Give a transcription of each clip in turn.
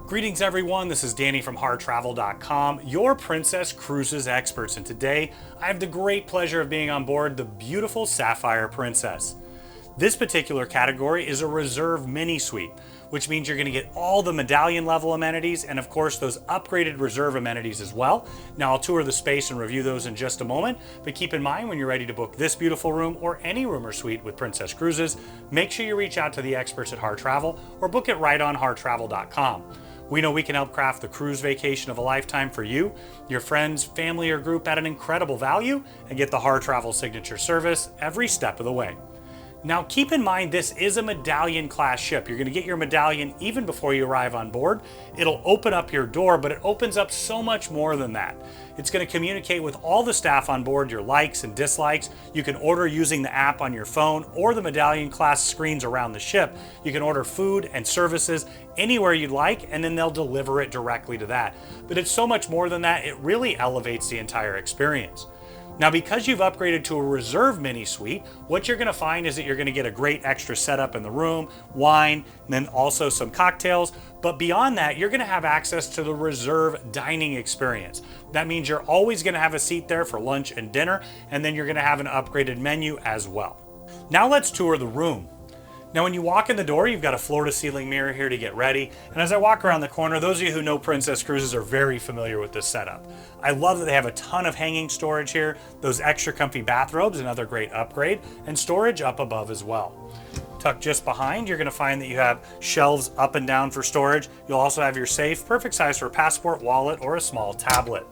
Greetings everyone, this is Danny from HarTravel.com, your Princess Cruises experts, and today I have the great pleasure of being on board the beautiful Sapphire Princess. This particular category is a reserve mini suite, which means you're going to get all the medallion level amenities and of course those upgraded reserve amenities as well. Now I'll tour the space and review those in just a moment, but keep in mind when you're ready to book this beautiful room or any room or suite with Princess Cruises, make sure you reach out to the experts at HarTravel or book it right on HarTravel.com. We know we can help craft the cruise vacation of a lifetime for you, your friends, family, or group at an incredible value and get the HarTravel signature service every step of the way. Now keep in mind this is a medallion class ship. You're going to get your medallion even before you arrive on board. It'll open up your door, but it opens up so much more than that. It's going to communicate with all the staff on board your likes and dislikes. You can order using the app on your phone or the medallion class screens around the ship. You can order food and services anywhere you'd like, and then they'll deliver it directly to that. But it's so much more than that. It really elevates the entire experience. Now, because you've upgraded to a reserve mini suite, what you're going to find is that you're going to get a great extra setup in the room, wine, and then also some cocktails. But beyond that, you're going to have access to the reserve dining experience. That means you're always going to have a seat there for lunch and dinner, and then you're going to have an upgraded menu as well. Now let's tour the room. Now when you walk in the door, you've got a floor-to-ceiling mirror here to get ready. And as I walk around the corner, those of you who know Princess Cruises are very familiar with this setup. I love that they have a ton of hanging storage here, those extra comfy bathrobes, another great upgrade, and storage up above as well. Tucked just behind, you're going to find that you have shelves up and down for storage. You'll also have your safe, perfect size for a passport, wallet, or a small tablet.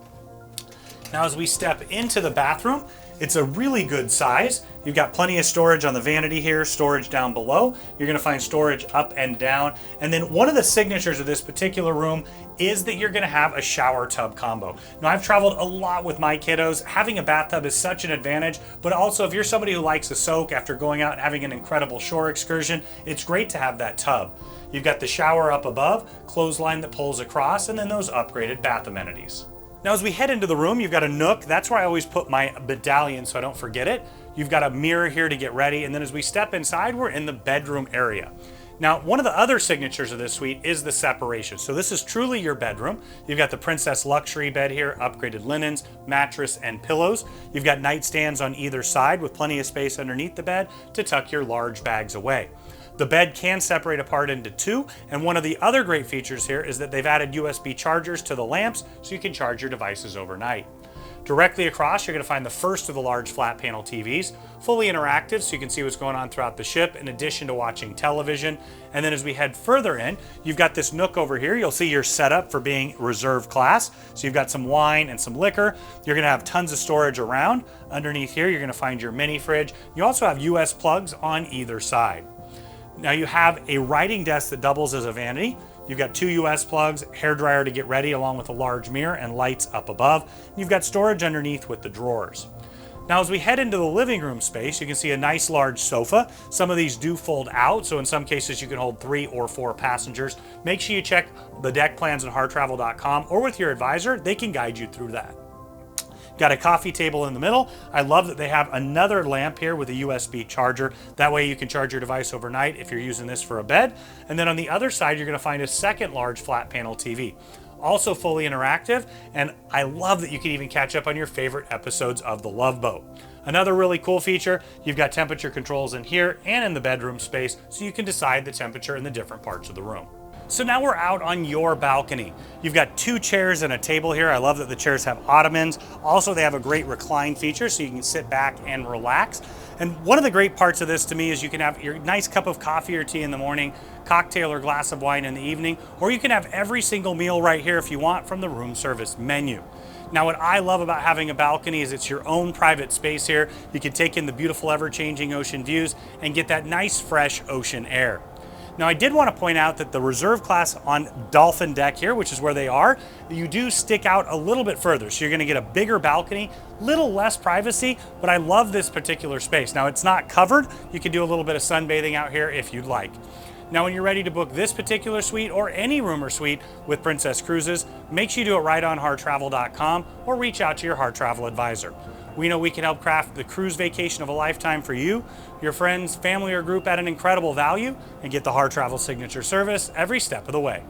Now as we step into the bathroom, it's a really good size. You've got plenty of storage on the vanity here, storage down below. You're going to find storage up and down. And then one of the signatures of this particular room is that you're going to have a shower tub combo. Now I've traveled a lot with my kiddos. Having a bathtub is such an advantage, but also if you're somebody who likes to soak after going out and having an incredible shore excursion, it's great to have that tub. You've got the shower up above, clothesline that pulls across, and then those upgraded bath amenities. Now as we head into the room, you've got a nook. That's where I always put my medallion so I don't forget it. You've got a mirror here to get ready, and then as we step inside, we're in the bedroom area. Now, one of the other signatures of this suite is the separation. So this is truly your bedroom. You've got the Princess luxury bed here, upgraded linens, mattress, and pillows. You've got nightstands on either side with plenty of space underneath the bed to tuck your large bags away. The bed can separate apart into two, and one of the other great features here is that they've added USB chargers to the lamps so you can charge your devices overnight. Directly across, you're going to find the first of the large flat panel TVs, fully interactive so you can see what's going on throughout the ship in addition to watching television. And then as we head further in, you've got this nook over here. You'll see your setup for being reserve class. So you've got some wine and some liquor. You're going to have tons of storage around. Underneath here, you're going to find your mini fridge. You also have US plugs on either side. Now you have a writing desk that doubles as a vanity. You've got two US plugs, hairdryer to get ready along with a large mirror and lights up above. You've got storage underneath with the drawers. Now as we head into the living room space, you can see a nice large sofa. Some of these do fold out, so in some cases you can hold 3 or 4 passengers. Make sure you check the deck plans on HarTravel.com or with your advisor. They can guide you through that. Got a coffee table in the middle. I love that they have another lamp here with a USB charger. That way you can charge your device overnight if you're using this for a bed. And then on the other side, you're going to find a second large flat panel TV. Also fully interactive, and I love that you can even catch up on your favorite episodes of The Love Boat. Another really cool feature, you've got temperature controls in here and in the bedroom space, so you can decide the temperature in the different parts of the room. So now we're out on your balcony. You've got 2 chairs and a table here. I love that the chairs have ottomans. Also, they have a great recline feature so you can sit back and relax. And one of the great parts of this to me is you can have your nice cup of coffee or tea in the morning, cocktail or glass of wine in the evening, or you can have every single meal right here if you want from the room service menu. Now what I love about having a balcony is it's your own private space here. You can take in the beautiful ever-changing ocean views and get that nice fresh ocean air. Now I did want to point out that the reserve class on Dolphin Deck here, which is where they are, you do stick out a little bit further. So you're going to get a bigger balcony, little less privacy, but I love this particular space. Now it's not covered. You can do a little bit of sunbathing out here if you'd like. Now when you're ready to book this particular suite or any room or suite with Princess Cruises, make sure you do it right on HarTravel.com or reach out to your HarTravel advisor. We know we can help craft the cruise vacation of a lifetime for you, your friends, family, or group at an incredible value, and get the HarTravel signature service every step of the way.